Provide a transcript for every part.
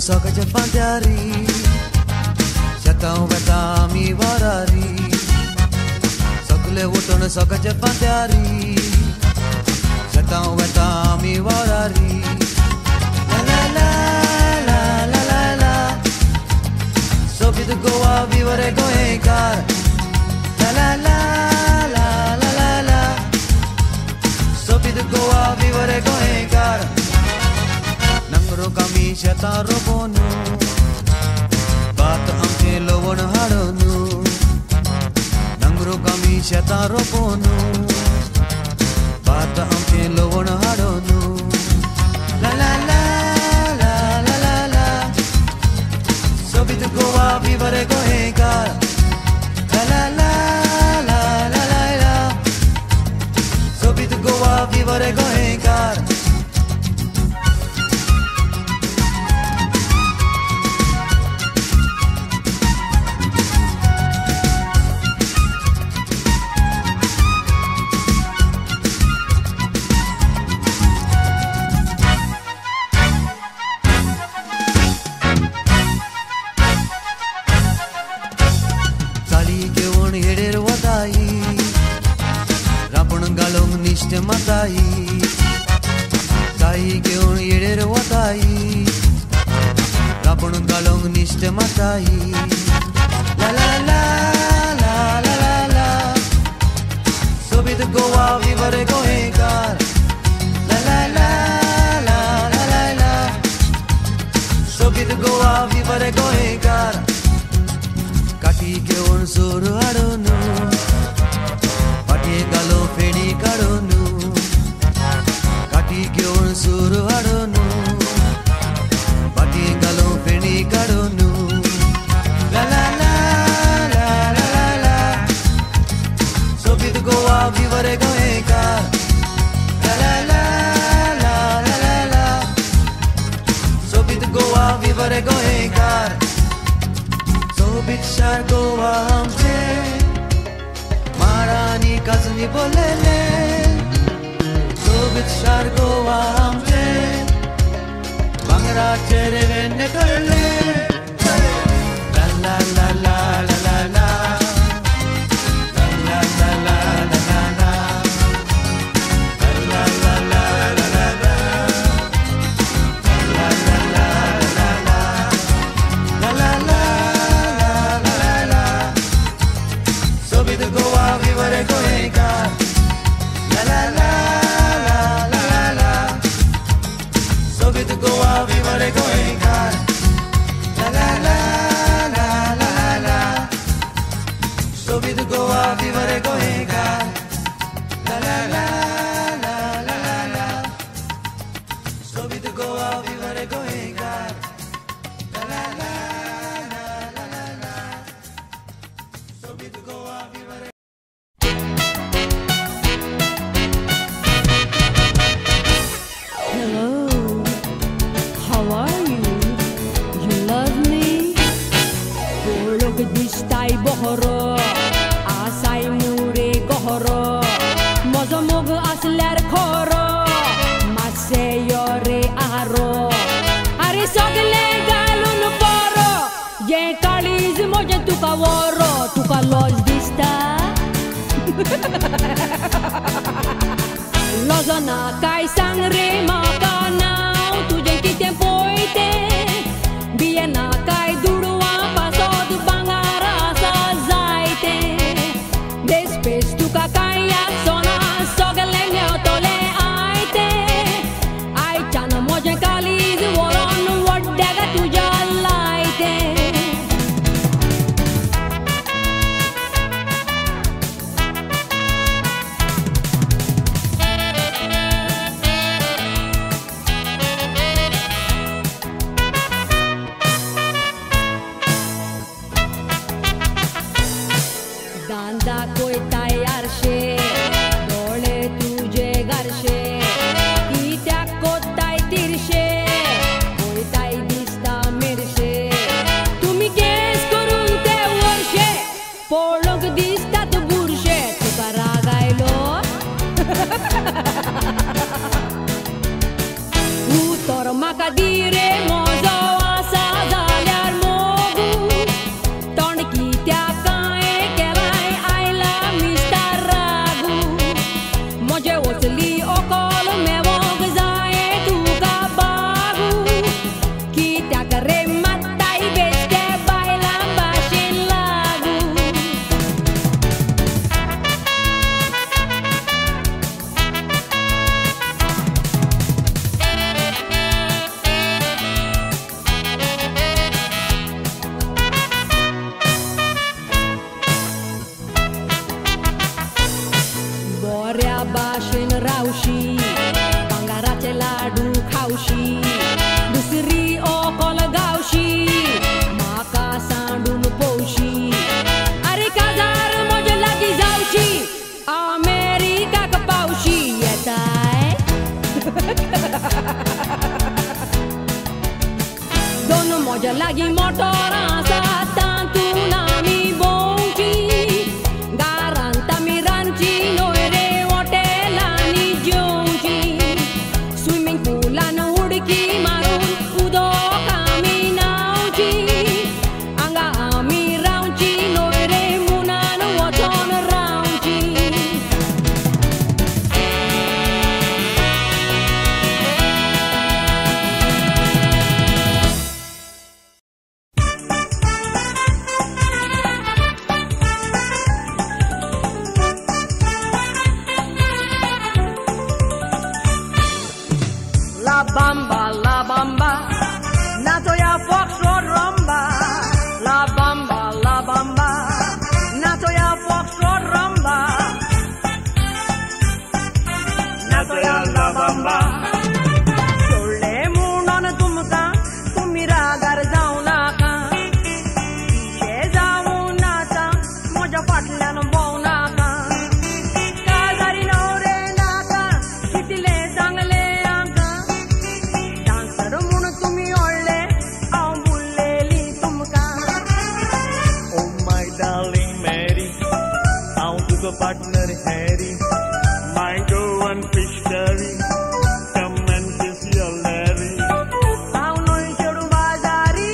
so che c'è fantiari Shatao veta mi varari Sakule utone so che c'è fantiari Shatao veta mi varari La la la la la la la So bid goa vivere goekar La la la la la la la So bid goa vivere goekar Nangro kami shata robonu Bat amke lovon haronu Nangro kami shata robonu Bat amke lovon haronu La la la la la la la So bit goa vivere goekar La la la la la la la So bit goa vivere goekar Matai Sai घेऊन येडे रे वताई रापण गालोंग निष्ठ माताई La la la la la la la सोबीत गोवा विवरे गोहेकार La la la la la la la सोबीत गोवा विवरे गोहेकार काठी घेऊन सूर हाडून पाठी गालो फेडी काढून काठी घेऊन सूर हाडून पाठी गालो फेडी काढून La la la la la la la सोबीत गोवा विवरे गोहेकार La la la la la la la सोबीत गोवा विवरे गोहेकार सोबीत शार गोवा आमचे Marani kazni bolele Sobit shar goa amche Bangra chere venne karle La la la la la la la La la la la la la la La la la la la la la La la la la la la La la la la la la Sobit goa vivere goekar La la la la la la la Sobit goa vivere goekar La la la la la la la Sobit goa vivere goekar La la la la la la la Sobit goa vivere goekar La la la la la la la Sobit goa vivere Distai bohoro asai mure kohoro mozomog asler khoro maseyore aro are sogle galun poro ye kaliz moje tuka woro tuka los dista lozona kai sangre makana tuje ki tempoite biena kai durua Maka dire mozo asa pili okol mevog zae tuka bagu kita kare matai beste baila bashin lagu Borea bashin raushi Bangarache ladu khaushi Dusri okol gaushi Maka sandun poushi Are kazar moj lagi zaushi Amerika ka paushi Yetai Dono moj lagi motor asa tantu nami bonchi Garanta mi ranchi noire hotelani jonchi Swimming pool an udki marun udo kami nauchi Anga ami raunchi noire munan waton raunchi La bamba, nato ya foxtrot rumba. La bamba, nato ya foxtrot rumba. Nato ya la bamba. Chole munon tumka, tumira gar जाऊ naka. Piche जाऊ nata, moja patlan bau naka. Kazari nore naka, kitile sangle. Partner Harry, mango and fish curry. Come and kiss your Larry. Pauno chodu bazari,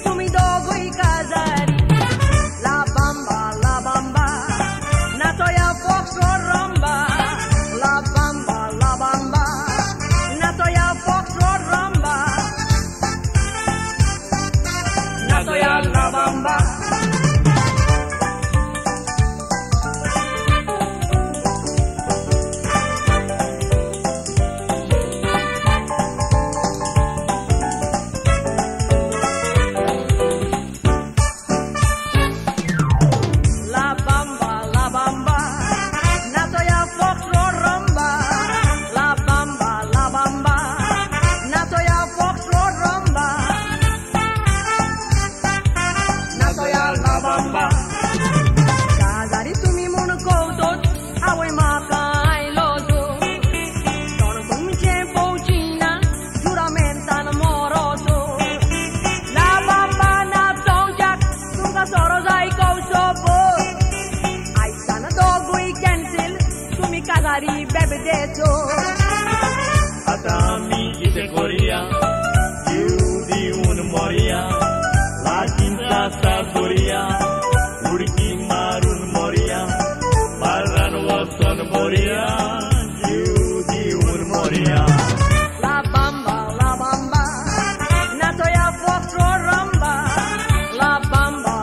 tumi dogoi kazari. La bamba, nato ya foxtrot rumba. La bamba, nato ya foxtrot rumba. Nato ya la bamba. Atami ite Korea, Yudi un Moria, La cinta Sartoria, Urki Marun Moria, Paran Watson Moria, Yudi un Moria. La bamba, nato ya foxtrot rumba. La bamba,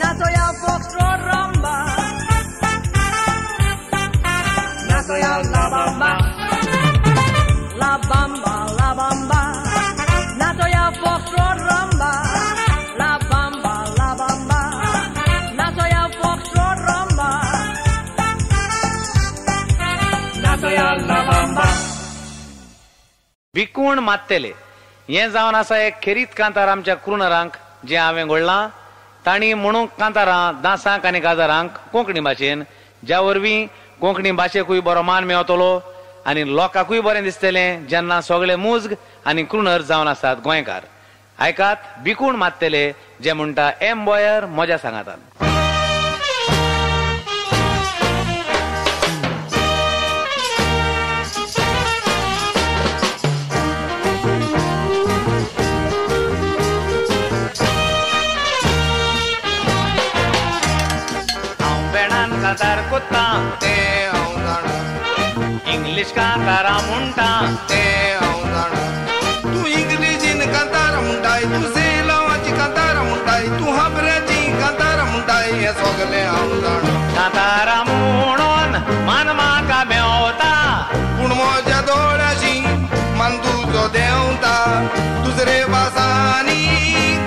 nato ya foxtrot rumba. Nato ya la bamba. La bamba, nato ya foxtrot rumba. La bamba, nato ya foxtrot rumba. Nato ya la bamba. विकूण मात्तेले हें जावन आसा एक खेरीत कांतार आमच्या कृणरांक जे हांवें घडलां तांणी म्हणूंक कांतारां दासांक आनी काजारांक कोंकणी भाशेन ज्या वरवीं कोंकणी भाशेकूय बरो मान मेळटलो आनी लोकांकूय बरें दिसतलें जेन्ना सगळे मुजग आनी कृणर जावन आसात गोंयकार. आयकात विकूण मात्तेले जे म्हणटा एम बॉयर म्हज्या सांगातान. Katar kutta te aungan English Kantara म्हणटा तें हांव जाणा तूं इंग्लिशीन कांतारा म्हणटाय तूं सेलांवाची कांतारा म्हणटाय तूं हाबऱ्याची कांतारा म्हणटाय हें सगलें हांव जाणा कांतारा म्हणून मन म्हाका मेवता पूण म्हज्या दोळ्याशी मन तुजो देंवता दुसरे भासांनी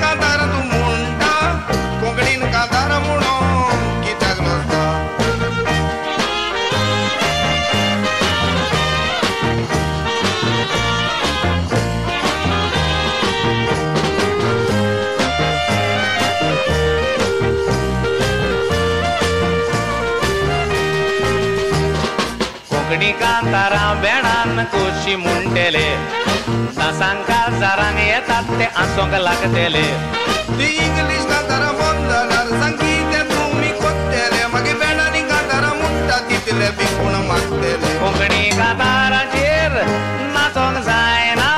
कांतारा तूं म्हणटा कोंकणीन कांतारा म्हणून कित्याक नासता कोंकणी कांतारा बेणान खोशी म्हणटेले दासांका जारांक येतात ते आसोंक लागतेले ती इंग्लिश कांतारा बंद जाल्यार संगीत तुमी कोत्तेले मागीर बेणांनी कांतारा म्हणटा तितले बी कोण मागतेले कोंकणी कांताराचेर नाचोंक जायना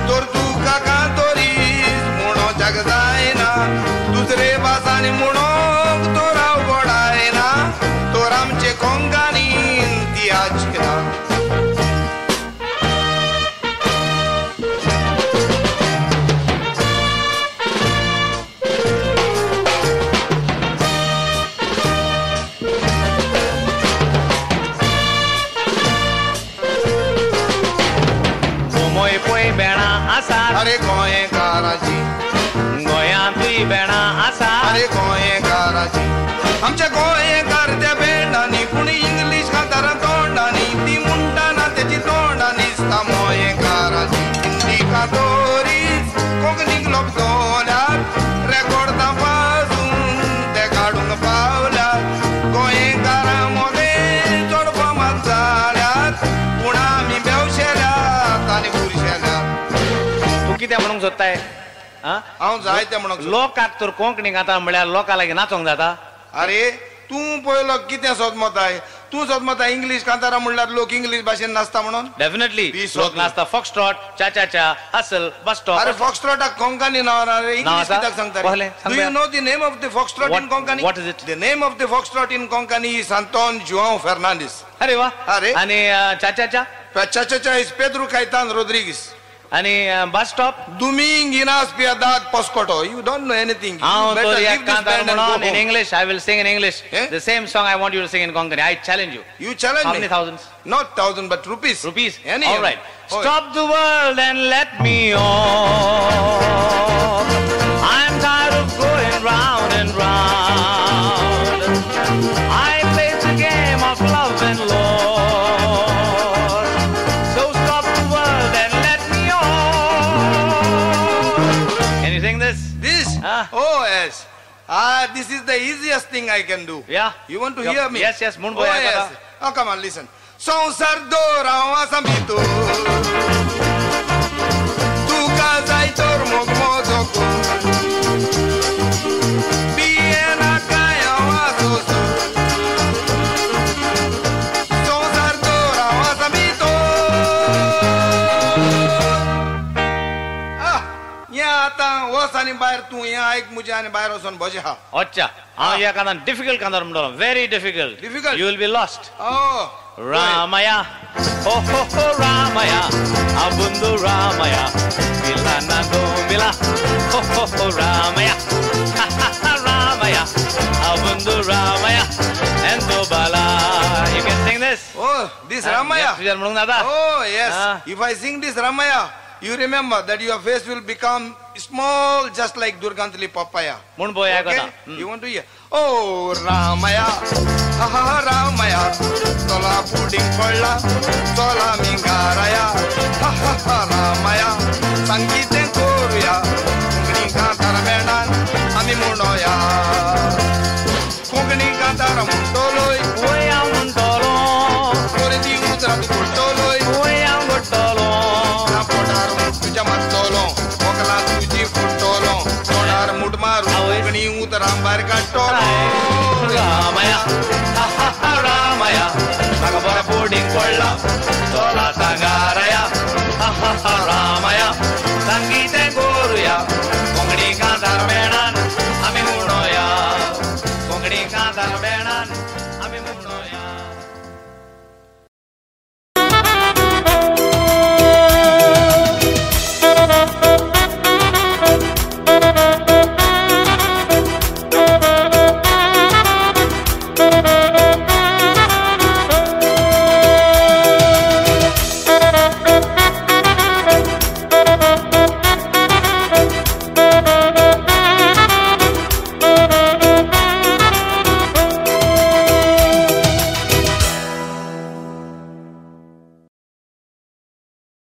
तर तुका कांतोरीस म्हणो जग जायना दुसरे भासांनी म्हणोंक तो राव गोडायना तर आमचे कोंकणीन ती आजकला पळय बेणा आसात अरे गोंयकाराची गोंयांतूय बेणा आसात अरे गोंयकाराची आमच्या गोंयकार त्या बेंडांनी पूण इंग्लिश कांतारा तोंडांनी ती म्हणटाना तेची तोंडांनी दिसता गोंयकाराची हिंदी कांतोरीस कोंकणीक लोक जोल्यात रेकॉर्ड तपासून ते काडूंक पावल्यात गोंयकारां मोगे चड फामाद जाल्यात पूण आमी बेवशेल्यात आनी बुरशेल्यात तूं कितें म्हणूंक सोदताय हांव जायते म्हणूंक लोकांक तर कोंकणी कांतारा म्हळ्यार लोकां लागीं नाचोंक जाता अरे तूं पळयलो कितें सोदमताय तूं सोदमताय इंग्लिश कांतारा म्हणल्यार लोक इंग्लिश भाशेन नाचता म्हणून डेफिनेटली लोक नाचता फॉक्सट्रॉट चा चा चा हसल बस स्टॉप अरे फॉक्सट्रॉटाक कोंकणी नांव ना रे इंग्लिश कित्याक सांगता do you know the name of the foxtrot in Konkani what is it the name of the foxtrot in Konkani is Antón João Fernandes अरे वा अरे आणि चा चा चा Cha-cha-cha is Pedro Caetano Rodrigues आणि bus stop Dominguinas Piedad Poscoto you don't know anything हांव better तर leave एक this कांतारा band and go म्हणून in home. English I will sing in English Eh? the same song I want you to sing in Konkani I challenge you You challenge how me many thousands not 1,000 but rupees Any all right Oh. stop the world and let me off I'm tired of going round and round I play the game of love and loss so stop the world and let me off can you sing this This? Oh yes. This is the easiest thing I can do. Yeah. You want to hear me? Yes, yes. Mun boy, Oh, yes. Oh, come on, listen. Sonsar dora wasambito. Tu casa y tormog mozoko. Biena kaya wasoso. Sonsar dora wasambito. आता वसानी बाहेर तू या ऐक मुझे आणि बाहेर वसून भजे हा अच्छा हांव ह्या कांतान डिफिकल्ट कांतार म्हणटलो very difficult Difficult? You will be lost Oh, Ramaiah हो हो हो रामया अबुंदु रामया मिलाना दो मिला हो हो हो रामया रामया अबुंदु रामया एंदो बाला you can sing this Oh, this Ramaya. तुझ्या म्हणून दादा Oh, yes. Ah. If I sing this Ramaya, you remember that your face will become small, just like Durgantali papaya. म्हण बोय Okay? ऐकता You want to hear? Oh, Ramaya. Ha ha ha, Ramaya. Sola pudding kolla, sola mingaraya. Ha ha ha, Ramaya. Sangite koruya, kongani kantara medan, ami munoya. Kongani kantara mundoloi, ओया म्हणटलो kore di udra du kulto.